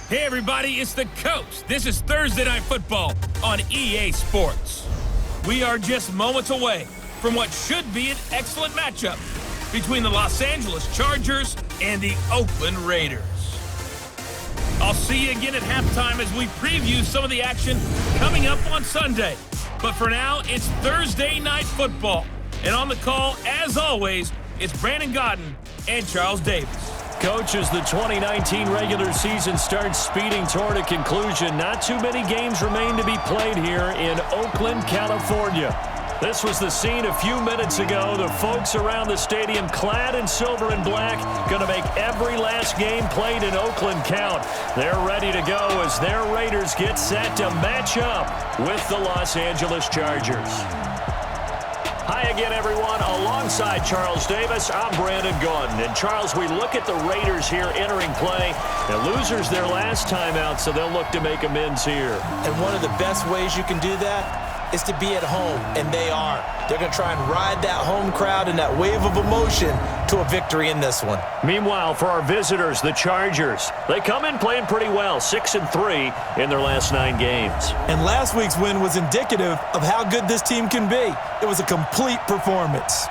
Hey everybody, it's the Coach. This is Thursday Night Football on EA Sports. We are just moments away from what should be an excellent matchup between the Los Angeles Chargers and the Oakland Raiders. I'll see you again at halftime as we preview some of the action coming up on Sunday. But for now, it's Thursday Night Football. And on the call, as always, it's Brandon Godden and Charles Davis. Coach, as the 2019 regular season starts speeding toward a conclusion, not too many games remain to be played here in Oakland, California. This was the scene a few minutes ago. The folks around the stadium clad in silver and black going to make every last game played in Oakland count. They're ready to go as their Raiders get set to match up with the Los Angeles Chargers. Hi again, everyone. Alongside Charles Davis, I'm Brandon Godden. And Charles, we look at the Raiders here entering play. And losers their last time out, so they'll look to make amends here. And one of the best ways you can do that is to be at home, and they are. They're going to try and ride that home crowd and that wave of emotion to a victory in this one. Meanwhile, for our visitors, the Chargers, they come in playing pretty well, 6-3 in their last 9 games. And last week's win was indicative of how good this team can be. It was a complete performance.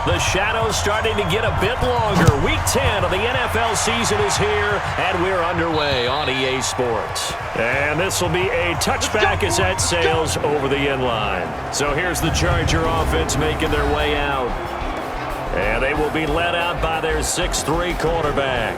The shadow's starting to get a bit longer. Week 10 of the NFL season is here, and we're underway on EA Sports. And this will be a touchback as that sails over the inline. So here's the Charger offense making their way out. And they will be led out by their 6'3 quarterback.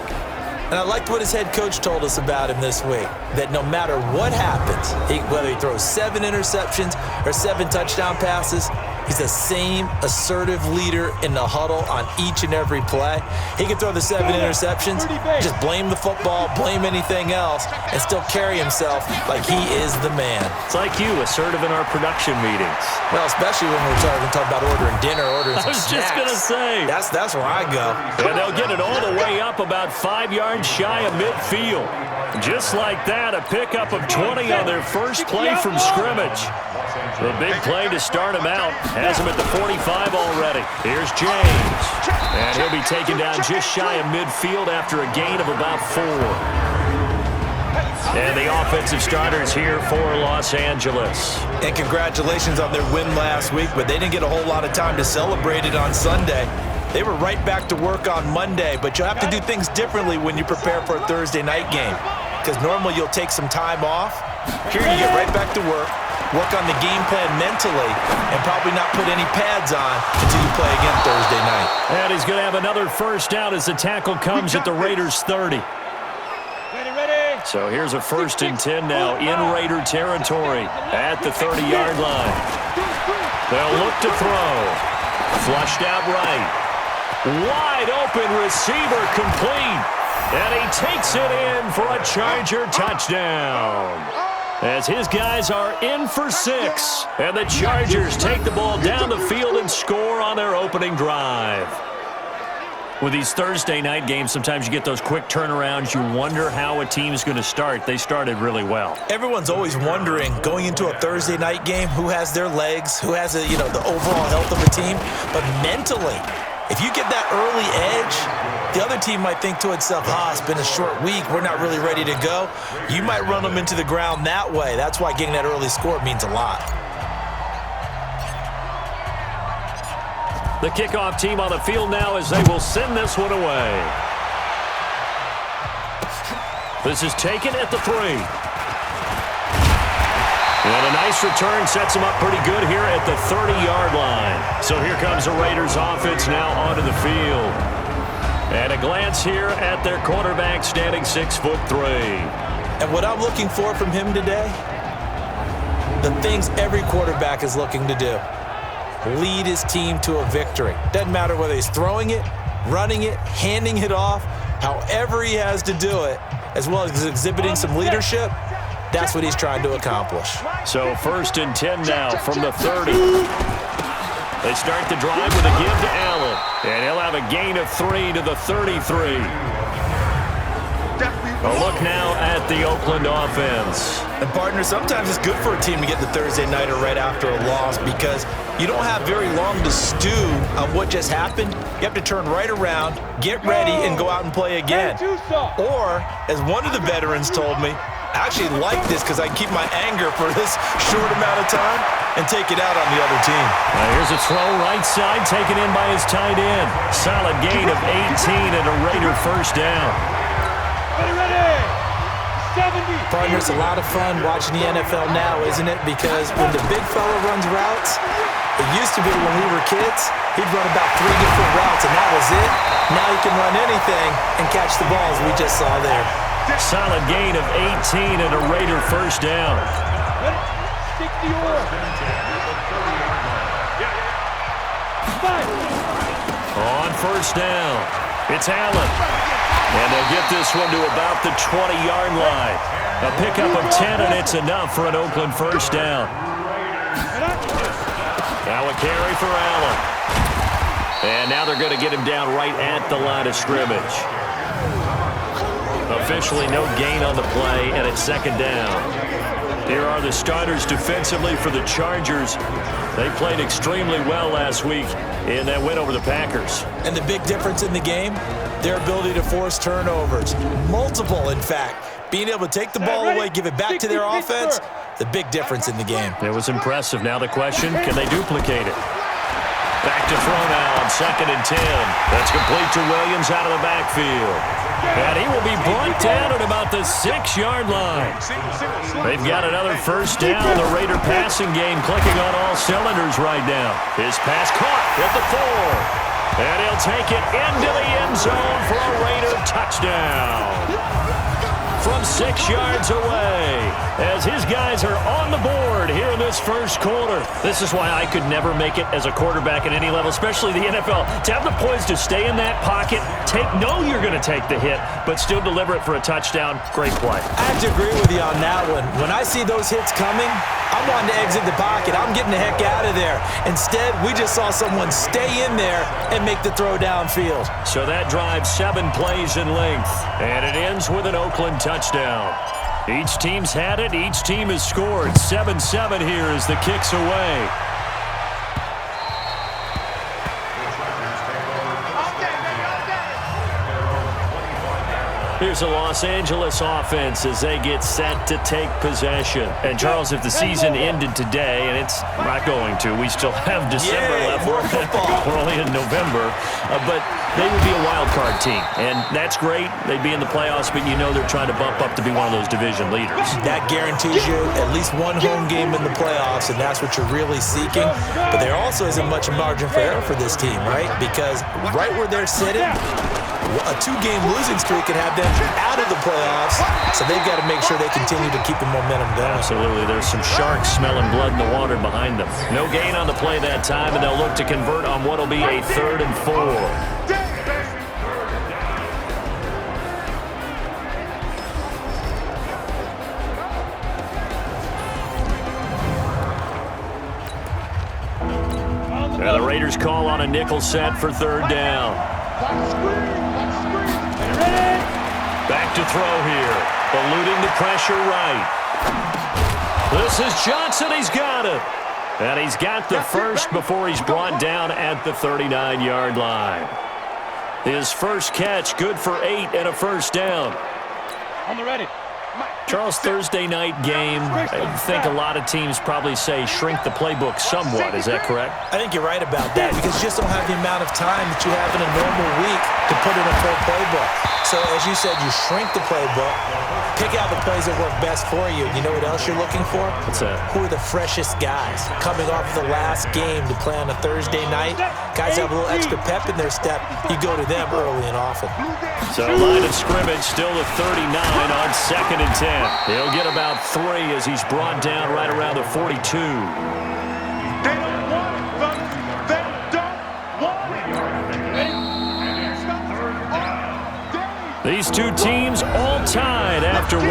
And I liked what his head coach told us about him this week, that no matter what happens, whether he throws 7 interceptions or 7 touchdown passes, he's the same assertive leader in the huddle on each and every play. He can throw the 7 interceptions, just blame the football, blame anything else, and still carry himself like he is the man. It's like you, assertive in our production meetings. Well, especially when we're talking about ordering dinner, ordering some snacks. I was just going to say. That's where I go. And they'll get it all the way up about 5 yards shy of midfield. Just like that, a pickup of 20 on their first play from scrimmage. The big play to start him out has him at the 45 already. Here's James. And he'll be taken down just shy of midfield after a gain of about 4. And the offensive starters here for Los Angeles. And congratulations on their win last week, but they didn't get a whole lot of time to celebrate it on Sunday. They were right back to work on Monday, but you'll have to do things differently when you prepare for a Thursday night game. Because normally you'll take some time off. Here you get right back to work on the game plan mentally, and probably not put any pads on until you play again Thursday night. And he's going to have another first down as the tackle comes at the Raiders' 30. Ready. So here's a 1st and 10 now in Raider territory at the 30-yard line. They'll look to throw. Flushed out right. Wide open receiver complete. And he takes it in for a Charger touchdown. As his guys are in for 6. And the Chargers take the ball down the field and score on their opening drive. With these Thursday night games, sometimes you get those quick turnarounds. You wonder how a team's going to start. They started really well. Everyone's always wondering, going into a Thursday night game, who has their legs, who has the overall health of a team. But mentally, if you get that early edge, the other team might think to itself, it's been a short week, we're not really ready to go. You might run them into the ground that way. That's why getting that early score means a lot. The kickoff team on the field now as they will send this one away. This is taken at the 3. And a nice return sets them up pretty good here at the 30-yard line. So here comes the Raiders offense now onto the field. And a glance here at their quarterback standing 6'3". And what I'm looking for from him today, the things every quarterback is looking to do. Lead his team to a victory. Doesn't matter whether he's throwing it, running it, handing it off, however he has to do it, as well as exhibiting some leadership. That's what he's trying to accomplish. So 1st and 10 now from the 30. They start the drive with a give to Allen. And he'll have a gain of 3 to the 33. A look now at the Oakland offense. And partner, sometimes it's good for a team to get the Thursday nighter right after a loss because you don't have very long to stew on what just happened. You have to turn right around, get ready, and go out and play again. Or, as one of the veterans told me, I actually like this because I keep my anger for this short amount of time and take it out on the other team. Now here's a throw right side taken in by his tight end. Solid gain of 18 and a Raider first down. Ready. 70. Partner, it's a lot of fun watching the NFL now, isn't it? Because when the big fella runs routes, it used to be when we were kids, he'd run about 3 different routes, and that was it. Now he can run anything and catch the balls we just saw there. Solid gain of 18 and a Raider first down. Stick the oar. On first down, it's Allen. And they'll get this one to about the 20-yard line. A pickup of 10, and it's enough for an Oakland first down. Now a carry for Allen. And now they're going to get him down right at the line of scrimmage. Officially no gain on the play, and it's second down. Here are the starters defensively for the Chargers. They played extremely well last week in that win over the Packers. And the big difference in the game, their ability to force turnovers. Multiple, in fact. Being able to take the ball away, give it back to their offense, the big difference in the game. It was impressive. Now the question, can they duplicate it? Back to throw now on 2nd and 10. That's complete to Williams out of the backfield. And he will be brought down at about the 6-yard line. They've got another first down. The Raider passing game clicking on all cylinders right now. His pass caught at the 4. And he'll take it into the end zone for a Raider touchdown. From 6 yards away, as his guys are on the board here in this first quarter. This is why I could never make it as a quarterback at any level, especially the NFL. To have the poise to stay in that pocket, know you're going to take the hit, but still deliver it for a touchdown. Great play. I have to agree with you on that one. When I see those hits coming, I'm wanting to exit the pocket. I'm getting the heck out of there. Instead, we just saw someone stay in there and make the throw downfield. So that drives 7 plays in length, and it ends with an Oakland touchdown. Each team's had it. Each team has scored. 7-7 here as the kick's away. Here's a Los Angeles offense as they get set to take possession. And, Charles, if the season ended today, and it's not going to, we still have December left. We're only in November. But they would be a wild card team. And that's great. They'd be in the playoffs, but you know they're trying to bump up to be one of those division leaders. That guarantees you at least one home game in the playoffs, and that's what you're really seeking. But there also isn't much margin for error for this team, right? Because right where they're sitting, a 2-game losing streak can have them out of the playoffs, so they've got to make sure they continue to keep the momentum going. Absolutely. There's some sharks smelling blood in the water behind them. No gain on the play that time, and they'll look to convert on what will be a 3rd and 4. And the Raiders call on a nickel set for 3rd down. Back to throw here. Eluding the pressure right. This is Johnson. He's got it. And he's got the first before he's brought down at the 39-yard line. His first catch, good for 8 and a first down. On the ready. Charles, Thursday night game, I think a lot of teams probably say shrink the playbook somewhat. Is that correct? I think you're right about that because you just don't have the amount of time that you have in a normal week to put in a full playbook. So, as you said, you shrink the playbook, pick out the plays that work best for you. You know what else you're looking for? What's that? Who are the freshest guys coming off the last game to play on a Thursday night? Guys have a little extra pep in their step. You go to them early and often. So, line of scrimmage still at 39 on 2nd and 10. He'll get about 3 as he's brought down right around the 42. These two teams all tied after 1.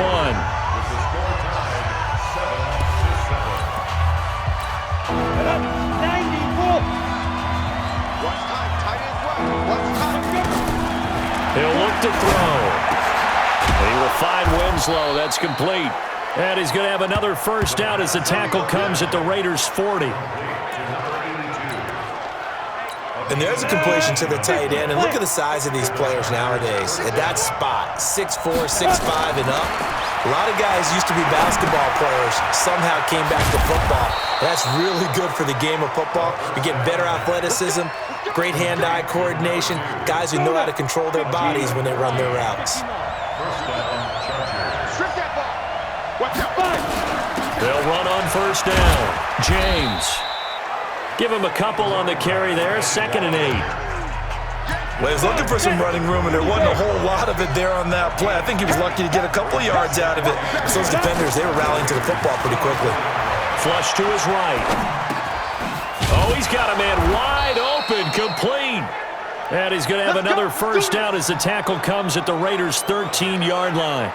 to throw. And he will find Winslow. That's complete. And he's going to have another first down as the tackle comes at the Raiders' 40. And there's a completion to the tight end. And look at the size of these players nowadays. At that spot, 6'4", 6'5", and up. A lot of guys used to be basketball players, somehow came back to football. That's really good for the game of football. You're getting better athleticism, great hand-eye coordination, guys who know how to control their bodies when they run their routes. They'll run on first down. James. Give him a couple on the carry there. 2nd and 8. Well, he was looking for some running room, and there wasn't a whole lot of it there on that play. I think he was lucky to get a couple of yards out of it. So those defenders, they were rallying to the football pretty quickly. Flush to his right. Oh, he's got a man wide open, complete. And he's going to have another first down as the tackle comes at the Raiders' 13-yard line.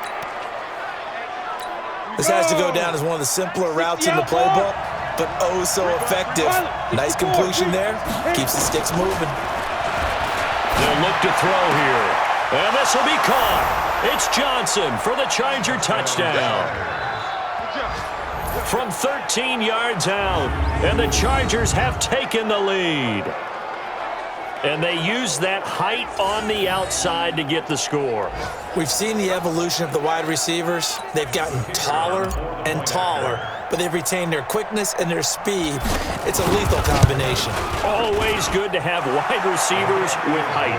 This has to go down as one of the simpler routes in the playbook, but oh so effective. Nice completion there. Keeps the sticks moving. They'll look to throw here. And this will be caught. It's Johnson for the Charger touchdown. From 13 yards out, and the Chargers have taken the lead. And they use that height on the outside to get the score. We've seen the evolution of the wide receivers. They've gotten taller and taller, but they've retained their quickness and their speed. It's a lethal combination. Always good to have wide receivers with height.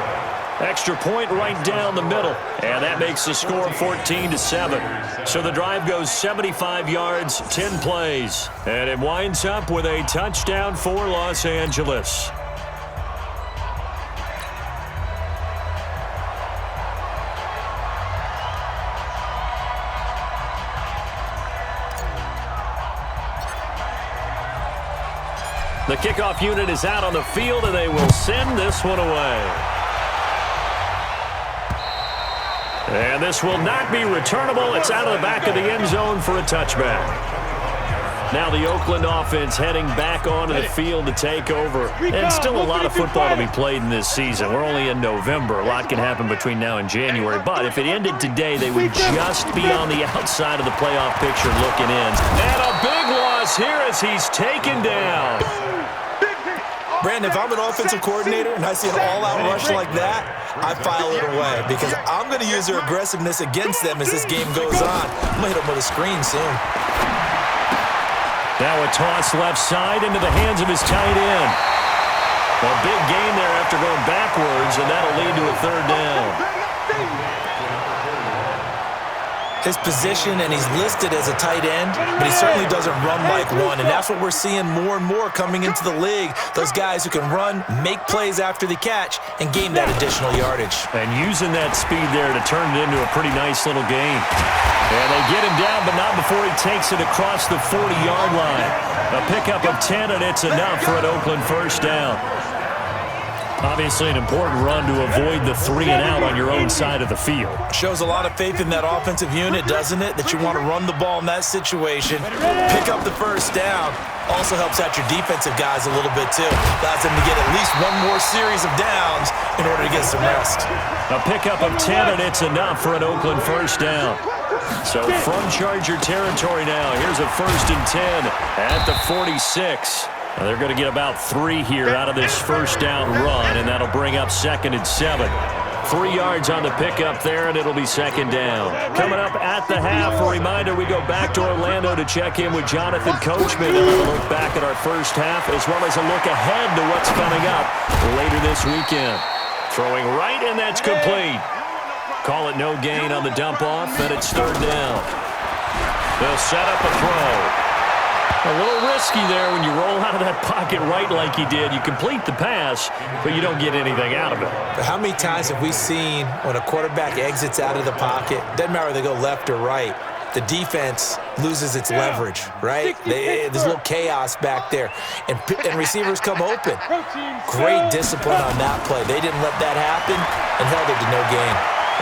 Extra point right down the middle, and that makes the score 14-7. So the drive goes 75 yards, 10 plays, and it winds up with a touchdown for Los Angeles. The kickoff unit is out on the field, and they will send this one away. And this will not be returnable. It's out of the back of the end zone for a touchback. Now the Oakland offense heading back onto the field to take over. And still a lot of football to be played in this season. We're only in November. A lot can happen between now and January. But if it ended today, they would just be on the outside of the playoff picture looking in. And a big loss here as he's taken down. Brandon, if I'm an offensive coordinator and I see an all-out rush like that, I file it away because I'm going to use their aggressiveness against them as this game goes on. I'm going to hit them with a screen soon. Now a toss left side into the hands of his tight end. A big gain there after going backwards, and that'll lead to a third down. His position, and he's listed as a tight end, but he certainly doesn't run like one, and that's what we're seeing more and more coming into the league. Those guys who can run, make plays after the catch, and gain that additional yardage. And using that speed there to turn it into a pretty nice little gain. And they get him down, but not before he takes it across the 40-yard line. A pickup of 10, and it's enough for an Oakland first down. Obviously an important run to avoid the 3-and-out on your own side of the field. Shows a lot of faith in that offensive unit, doesn't it? That you want to run the ball in that situation. Pick up the first down. Also helps out your defensive guys a little bit, too. Allows them to get at least one more series of downs in order to get some rest. A pickup of 10, and it's enough for an Oakland first down. So from Charger territory now, here's a 1st and 10 at the 46. Now they're going to get about 3 here out of this first down run, and that'll bring up 2nd and 7. 3 yards on the pickup there, and it'll be 2nd down. Coming up at the half, a reminder, we go back to Orlando to check in with Jonathan Coachman and a look back at our first half, as well as a look ahead to what's coming up later this weekend. Throwing right, and that's complete. Call it no gain on the dump-off, and it's 3rd down. They'll set up a throw. A little risky there when you roll out of that pocket right like he did. You complete the pass, but you don't get anything out of it. But how many times have we seen when a quarterback exits out of the pocket, doesn't matter whether they go left or right, the defense loses its leverage, right? There's a little chaos back there, and receivers come open. Great discipline on that play. They didn't let that happen and held it to no gain.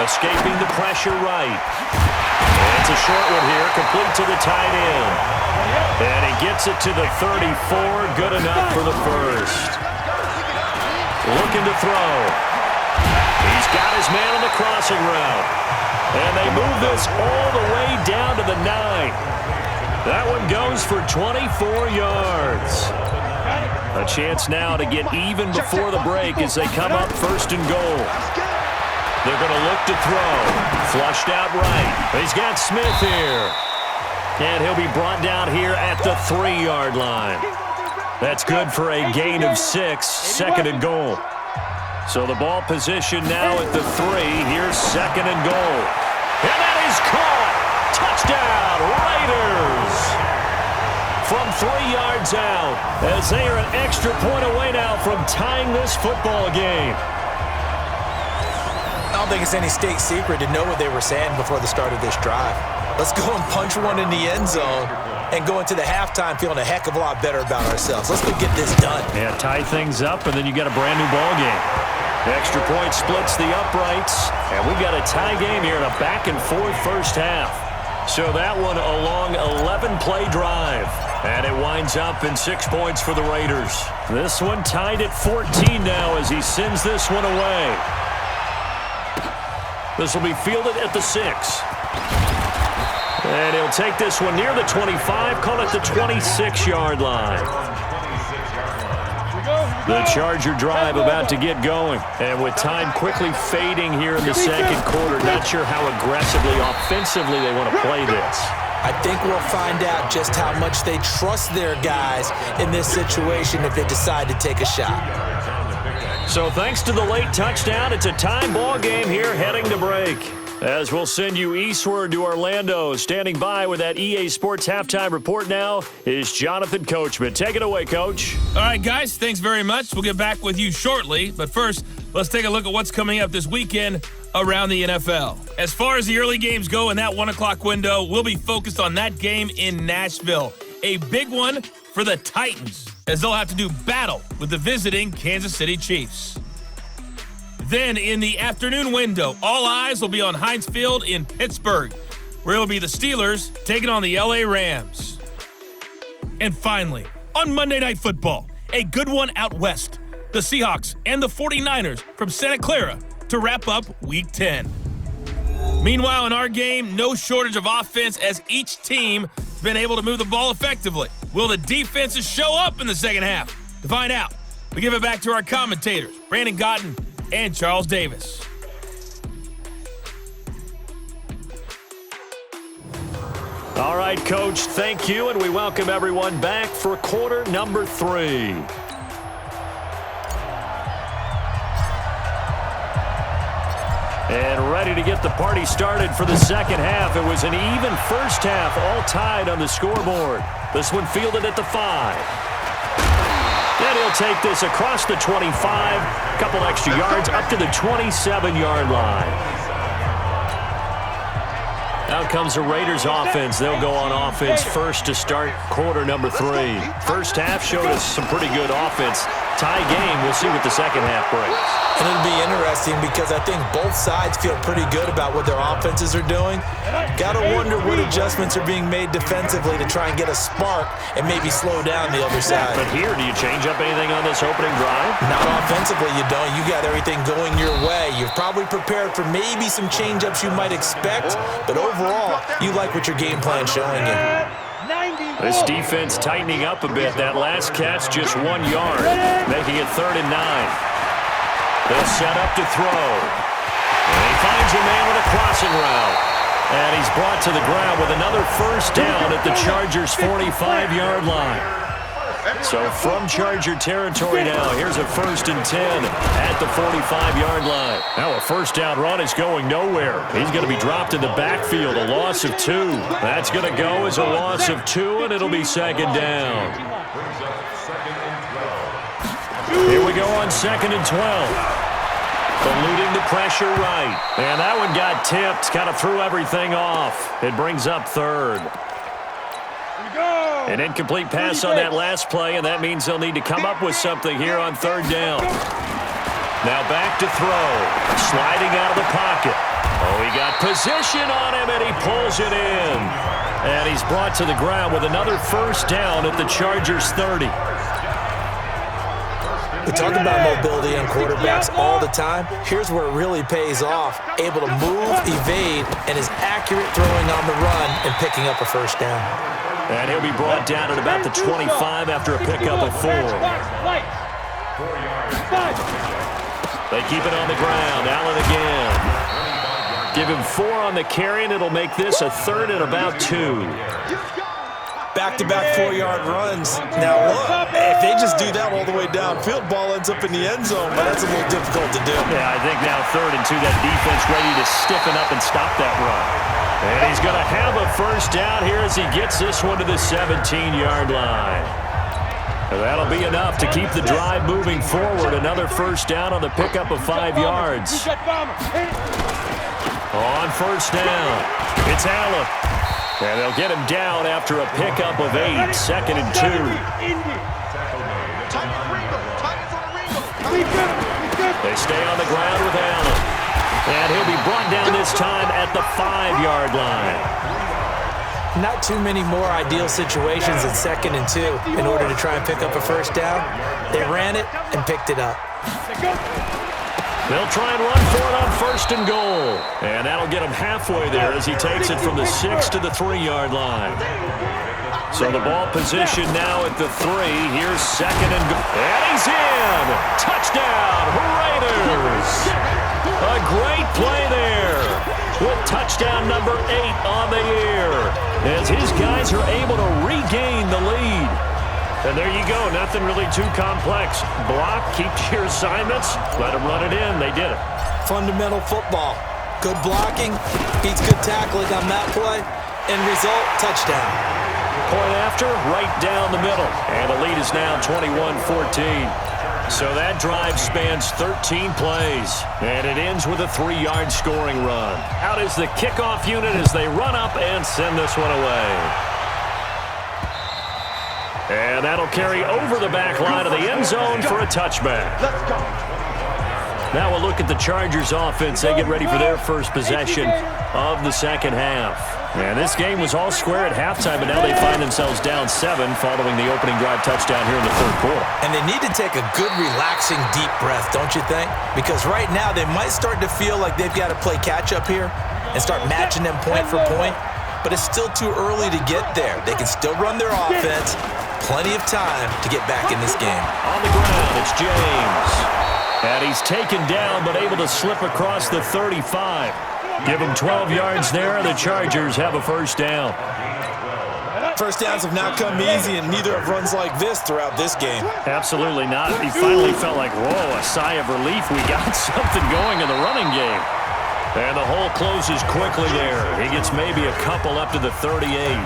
Escaping the pressure right. And it's a short one here, complete to the tight end. And he gets it to the 34, good enough for the first. Looking to throw. He's got it his man on the crossing route. And they move this all the way down to the 9. That one goes for 24 yards. A chance now to get even before the break as they come up 1st and goal. They're going to look to throw. Flushed out right. He's got Smith here. And he'll be brought down here at the 3-yard line. That's good for a gain of 6, 2nd and goal. So the ball position now at the 3. Here's 2nd and goal. And that is caught. Touchdown, Raiders. From 3 yards out, as they are an extra point away now from tying this football game. I don't think it's any state secret to know what they were saying before the start of this drive. Let's go and punch one in the end zone and go into the halftime feeling a heck of a lot better about ourselves. Let's go get this done. Yeah, tie things up, and then you got a brand new ball game. The extra point splits the uprights, and we got a tie game here in a back-and-forth first half. So that one a long 11-play drive, and it winds up in 6 points for the Raiders. This one tied at 14 now as he sends this one away. This will be fielded at the 6. And he'll take this one near the 25, call it the 26-yard line. The Charger drive about to get going. And with time quickly fading here in the second quarter, not sure how aggressively, offensively they want to play this. I think we'll find out just how much they trust their guys in this situation if they decide to take a shot. So thanks to the late touchdown, it's a time ball game here heading to break. As we'll send you eastward to Orlando. Standing by with that EA Sports halftime report now is Jonathan Coachman. Take it away, Coach. All right, guys, thanks very much. We'll get back with you shortly. But first, let's take a look at what's coming up this weekend around the NFL. As far as the early games go in that 1 o'clock window, we'll be focused on that game in Nashville. A big one for the Titans, as they'll have to do battle with the visiting Kansas City Chiefs. Then in the afternoon window, all eyes will be on Heinz Field in Pittsburgh, where it'll be the Steelers taking on the LA Rams. And finally, on Monday Night Football, a good one out west. The Seahawks and the 49ers from Santa Clara to wrap up Week 10. Meanwhile, in our game, no shortage of offense as each team has been able to move the ball effectively. Will the defenses show up in the second half? To find out, we give it back to our commentators, Brandon Gotten and Charles Davis. All right, Coach, thank you, and we welcome everyone back for quarter number 3. And ready to get the party started for the second half. It was an even first half, all tied on the scoreboard. This one fielded at the 5. And he'll take this across the 25, a couple extra yards up to the 27-yard line. Out comes the Raiders offense. They'll go on offense first to start quarter number 3. First half showed us some pretty good offense. Tie game, we'll see what the second half brings. And it'll be interesting because I think both sides feel pretty good about what their offenses are doing. Got to wonder what adjustments are being made defensively to try and get a spark and maybe slow down the other side. But here, do you change up anything on this opening drive? Not offensively, you don't. You got everything going your way. You're probably prepared for maybe some change-ups you might expect, but overall, you like what your game plan's showing you. This defense tightening up a bit. That last catch just 1 yard, making it 3rd and 9. They'll set up to throw. And he finds a man with a crossing route. And he's brought to the ground with another first down at the Chargers' 45-yard line. So from Charger territory now, here's a 1st and 10 at the 45-yard line. Now a first down run is going nowhere. He's going to be dropped in the backfield, a loss of 2. That's going to go as a loss of 2, and it'll be 2nd down. Here we go on 2nd and 12. Eluding the pressure right. And that one got tipped, kind of threw everything off. It brings up 3rd. An incomplete pass on that last play, and that means they'll need to come up with something here on 3rd down. Now back to throw. Sliding out of the pocket. Oh, he got position on him, and he pulls it in. And he's brought to the ground with another first down at the Chargers' 30. We talk about mobility on quarterbacks all the time. Here's where it really pays off. Able to move, evade, and is accurate throwing on the run and picking up a first down. And he'll be brought down at about the 25 after a pickup of 4. They keep it on the ground. Allen again. Give him 4 on the carry, and it'll make this a 3rd and about 2. Back-to-back 4-yard runs. Now look, if they just do that all the way downfield, ball ends up in the end zone, but that's a little difficult to do. Yeah, I think now 3rd and 2, that defense ready to stiffen up and stop that run. And he's going to have a first down here as he gets this one to the 17-yard line. And that'll be enough to keep the drive moving forward. Another first down on the pickup of 5 yards. On first down, it's Allen. And they'll get him down after a pickup of 8, 2nd and 2. They stay on the ground with Allen. And he'll be brought down this time at the 5-yard line. Not too many more ideal situations at 2nd and 2 in order to try and pick up a first down. They ran it and picked it up. They'll try and run for it on 1st and goal. And that'll get him halfway there as he takes it from the 6 to the 3-yard line. So the ball position now at the 3. Here's 2nd and goal. And he's in! Touchdown, Raiders! A great play there with touchdown number 8 on the year as his guys are able to regain the lead. And there you go, nothing really too complex. Block, keep to your assignments, let them run it in. They did it. Fundamental football. Good blocking, beats good tackling on that play. End result, touchdown. Point after, right down the middle. And the lead is now 21-14. So that drive spans 13 plays. And it ends with a 3-yard scoring run. Out is the kickoff unit as they run up and send this one away. And that'll carry over the back line of the end zone for a touchback. Now we'll look at the Chargers offense. They get ready for their first possession of the second half. And this game was all square at halftime, but now they find themselves down 7 following the opening drive touchdown here in the 3rd quarter. And they need to take a good, relaxing, deep breath, don't you think? Because right now they might start to feel like they've got to play catch-up here and start matching them point for point. But it's still too early to get there. They can still run their offense. Plenty of time to get back in this game. On the ground, it's James. And he's taken down, but able to slip across the 35. Give him 12 yards there. The Chargers have a first down. First downs have not come easy, and neither have runs like this throughout this game. Absolutely not. He finally felt like, whoa, a sigh of relief. We got something going in the running game. And the hole closes quickly there. He gets maybe a couple up to the 38.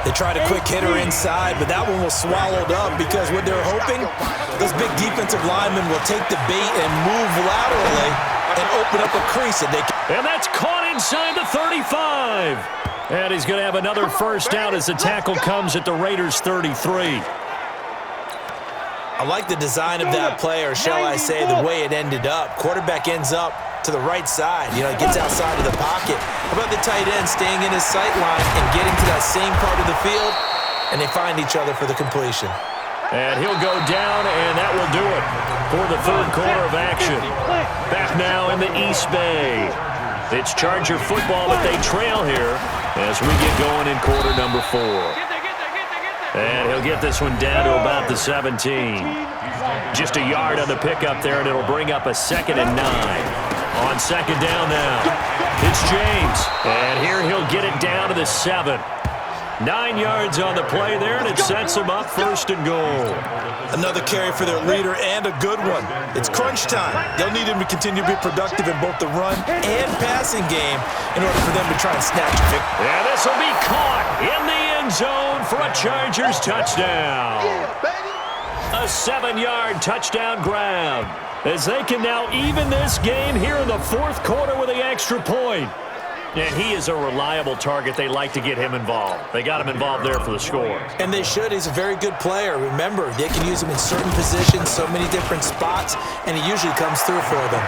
They tried a quick hitter inside, but that one was swallowed up because what they're hoping, those big defensive linemen will take the bait and move laterally and open up a crease. And that's caught inside the 35. And he's going to have another first down as the tackle comes at the Raiders' 33. I like the design of that play, or shall I say the way it ended up. Quarterback ends up to the right side. You know, he gets outside of the pocket. How about the tight end staying in his sight line and getting to that same part of the field, and they find each other for the completion. And he'll go down, and that will do it for the 3rd quarter of action. Back now in the East Bay. It's Charger football, but they trail here as we get going in quarter number 4. And he'll get this one down to about the 17. Just a yard on the pickup there, and it'll bring up a 2nd and 9. On 2nd down now, it's James. And here he'll get it down to the 7. 9 yards on the play there, and it sets him up 1st and goal. Another carry for their leader, and a good one. It's crunch time. They'll need him to continue to be productive in both the run and passing game in order for them to try and snatch a victory. And this will be caught in the end zone for a Chargers touchdown. A 7-yard touchdown grab as they can now even this game here in the 4th quarter with the extra point. And he is a reliable target. They like to get him involved. They got him involved there for the score. And they should. He's a very good player. Remember, they can use him in certain positions, so many different spots, and he usually comes through for them.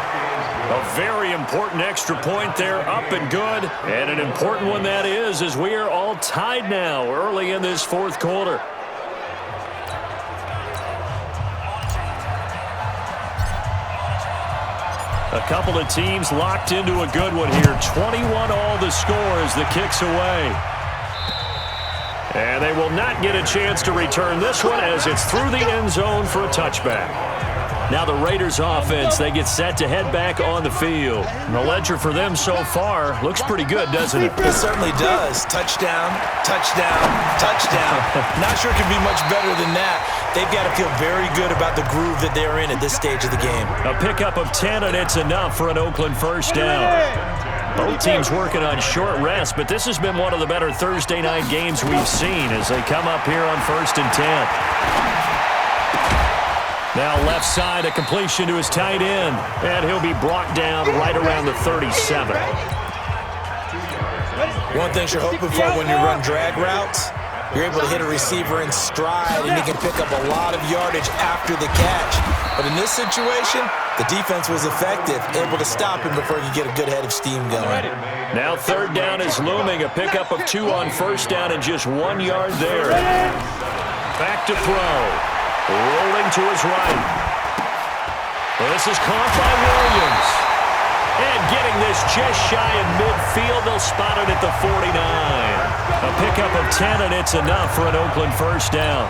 A very important extra point there, up and good. And an important one that is, as we are all tied now early in this 4th quarter. A couple of teams locked into a good one here. 21 all the score as the kick's away. And they will not get a chance to return this one as it's through the end zone for a touchback. Now the Raiders offense, they get set to head back on the field. And the ledger for them so far looks pretty good, doesn't it? It certainly does. Touchdown, touchdown, touchdown. Not sure it can be much better than that. They've got to feel very good about the groove that they're in at this stage of the game. A pickup of 10, and it's enough for an Oakland first down. Both teams working on short rest, but this has been one of the better Thursday night games we've seen as they come up here on 1st and 10. Now left side, a completion to his tight end, and he'll be brought down right around the 37. One thing you're hoping for when you run drag routes, you're able to hit a receiver in stride, and he can pick up a lot of yardage after the catch. But in this situation, the defense was effective, able to stop him before he could get a good head of steam going. Now 3rd down is looming, a pickup of 2 on 1st down and just 1 yard there. Back to throw. Rolling to his right. Well, this is caught by Williams. And getting this just shy of midfield, they'll spot it at the 49. A pickup of 10, and it's enough for an Oakland first down.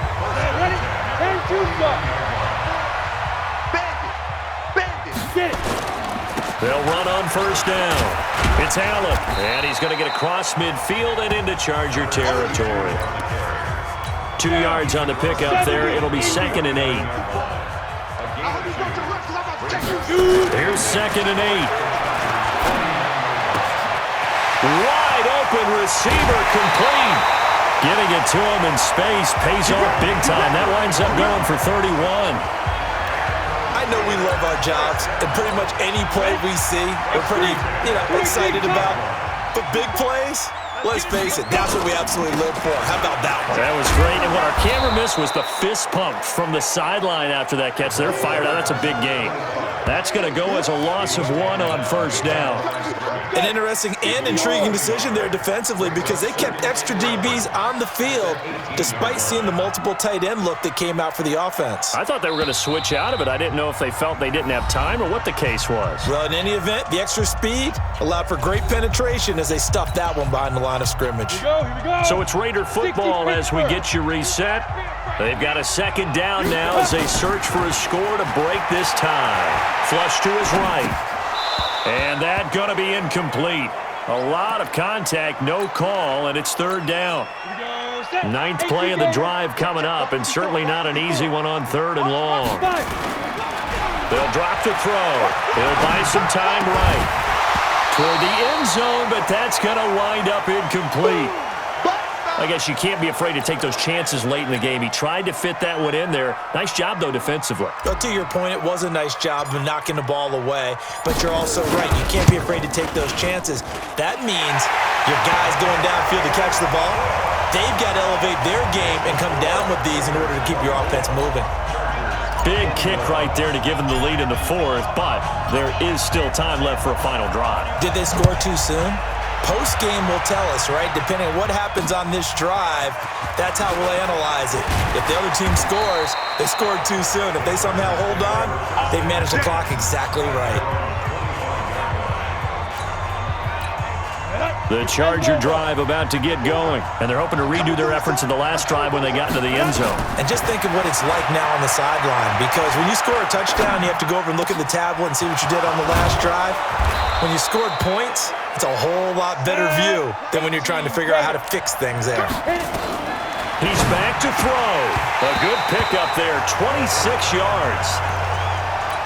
They'll run on 1st down. It's Allen, and he's going to get across midfield and into Charger territory. 2 yards on the pickup there. It'll be 2nd and 8. Here's 2nd and 8. Wide open receiver complete. Getting it to him in space pays off big time. That winds up going for 31. I know we love our jobs, and pretty much any play we see, we're pretty, excited about. But big plays, let's face it, that's what we absolutely live for. How about that one? That was great, and what our camera missed was the fist pump from the sideline after that catch. They're fired out. That's a big game. That's going to go as a loss of 1 on 1st down. An interesting and intriguing decision there defensively because they kept extra DBs on the field despite seeing the multiple tight end look that came out for the offense. I thought they were going to switch out of it. I didn't know if they felt they didn't have time or what the case was. Well, in any event, the extra speed allowed for great penetration as they stuffed that one behind the line of scrimmage. Here we go. So it's Raider football as we get you reset. They've got a 2nd down now as they search for a score to break this tie. Flush to his right. And that going to be incomplete. A lot of contact, no call, and it's 3rd down. 9th play of the drive coming up, and certainly not an easy one on 3rd and long. They'll drop the throw. They'll buy some time right toward the end zone, but that's going to wind up incomplete. I guess you can't be afraid to take those chances late in the game. He tried to fit that one in there. Nice job, though, defensively. But to your point, it was a nice job of knocking the ball away. But you're also right. You can't be afraid to take those chances. That means your guys going downfield to catch the ball, they've got to elevate their game and come down with these in order to keep your offense moving. Big kick right there to give them the lead in the 4th, but there is still time left for a final drive. Did they score too soon? Post-game will tell us, right? Depending on what happens on this drive, that's how we'll analyze it. If the other team scores, they scored too soon. If they somehow hold on, they managed the clock exactly right. The Charger drive about to get going, and they're hoping to redo their efforts in the last drive when they got into the end zone. And just think of what it's like now on the sideline, because when you score a touchdown, you have to go over and look at the tablet and see what you did on the last drive. When you scored points, it's a whole lot better view than when you're trying to figure out how to fix things there. He's back to throw. A good pickup there, 26 yards.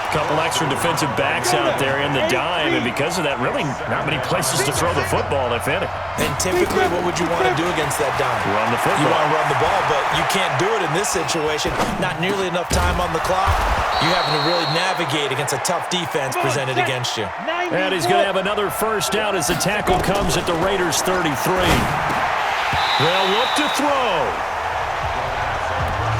Couple extra defensive backs out there in the dime, and because of that, really not many places to throw the football, if any. And typically, what would you want to do against that dime? Run the football. You want to run the ball, but you can't do it in this situation. Not nearly enough time on the clock. You having to really navigate against a tough defense presented against you. And he's going to have another first down as the tackle comes at the Raiders' 33. They'll look to throw.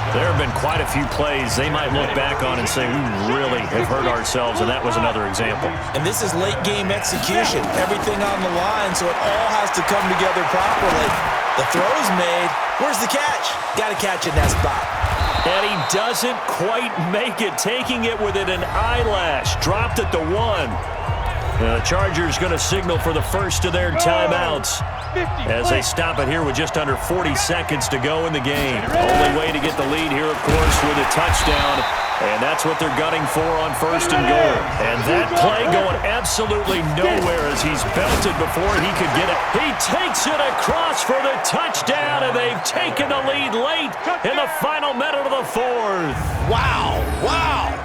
There have been quite a few plays they might look back on and say, we really have hurt ourselves, and that was another example. And this is late-game execution. Everything on the line, so it all has to come together properly. The throw's made. Where's the catch? Got to catch in that spot. And he doesn't quite make it, taking it within an eyelash. Dropped at the 1. Now the Chargers going to signal for the first of their timeouts as they stop it here with just under 40 seconds to go in the game. Only way to get the lead here, of course, with a touchdown. And that's what they're gunning for on 1st and goal. And that play going absolutely nowhere as he's belted before he could get it. He takes it across for the touchdown, and they've taken the lead late in the final minute of the 4th. Wow, wow.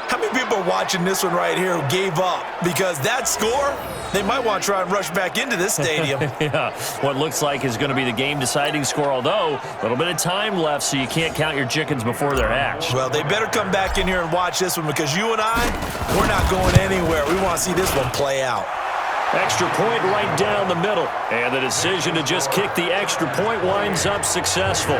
How many people are watching this one right here who gave up? Because that score, they might want to try and rush back into this stadium. Yeah, what looks like is going to be the game-deciding score, although a little bit of time left, so you can't count your chickens before they're hatched. Well, they better come back in here and watch this one because you and I, we're not going anywhere. We want to see this one play out. Extra point right down the middle. And the decision to just kick the extra point winds up successful.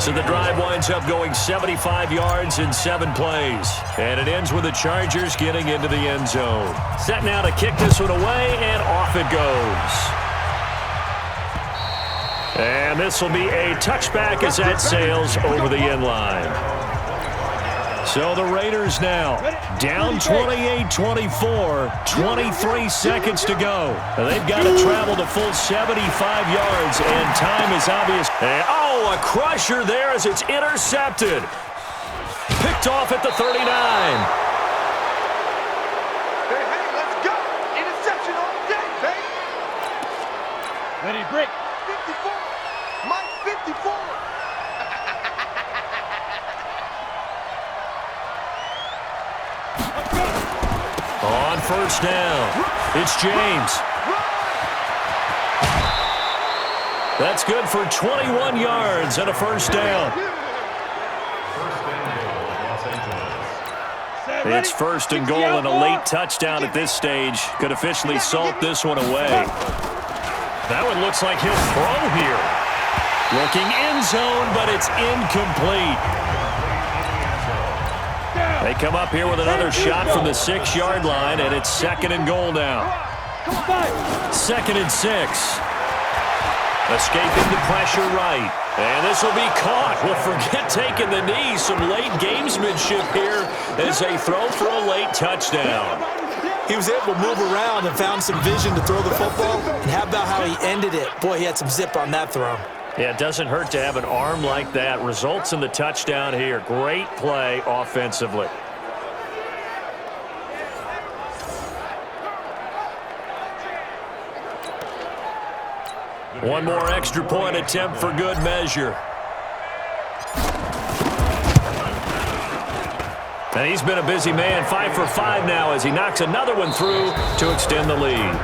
So the drive winds up going 75 yards in 7 plays. And it ends with the Chargers getting into the end zone. Set now to kick this one away, and off it goes. And this will be a touchback as that sails over the end line. So the Raiders now down 28-24, 23 seconds to go. They've got to travel the full 75 yards, and time is obvious. And, oh, a crusher there as it's intercepted. Picked off at the 39. Hey, let's go. Interception all day, baby. Ready, break. 54. Mike, 54. On 1st down, it's James. That's good for 21 yards and a 1st down. It's 1st and goal, and a late touchdown at this stage could officially salt this one away. That one looks like he'll throw here. Looking end zone, but it's incomplete. They come up here with another shot from the 6-yard line, and it's 2nd and goal now. 2nd and 6. Escaping the pressure right. And this will be caught. Well, forget taking the knee. Some late gamesmanship here as they throw for a late touchdown. He was able to move around and found some vision to throw the football. And how about how he ended it? Boy, he had some zip on that throw. Yeah, it doesn't hurt to have an arm like that. Results in the touchdown here. Great play offensively. One more extra point attempt for good measure. And he's been a busy man. 5 for 5 now as he knocks another one through to extend the lead.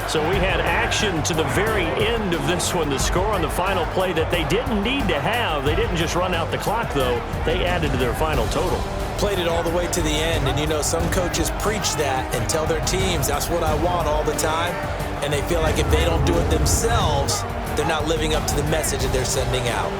So we had action to the very end of this one. The score on the final play that they didn't need to have. They didn't just run out the clock, though. They added to their final total. Played it all the way to the end. And, you know, some coaches preach that and tell their teams, that's what I want all the time. And they feel like if they don't do it themselves, they're not living up to the message that they're sending out.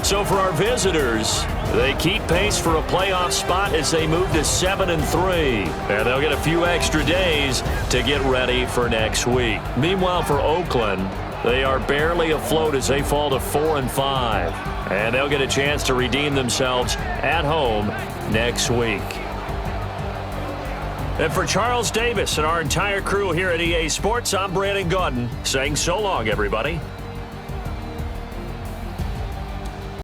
So for our visitors, they keep pace for a playoff spot as they move to 7-3. And they'll get a few extra days to get ready for next week. Meanwhile, for Oakland, they are barely afloat as they fall to 4-5. And they'll get a chance to redeem themselves at home next week. And for Charles Davis and our entire crew here at EA Sports, I'm Brandon Gaudin saying so long, everybody.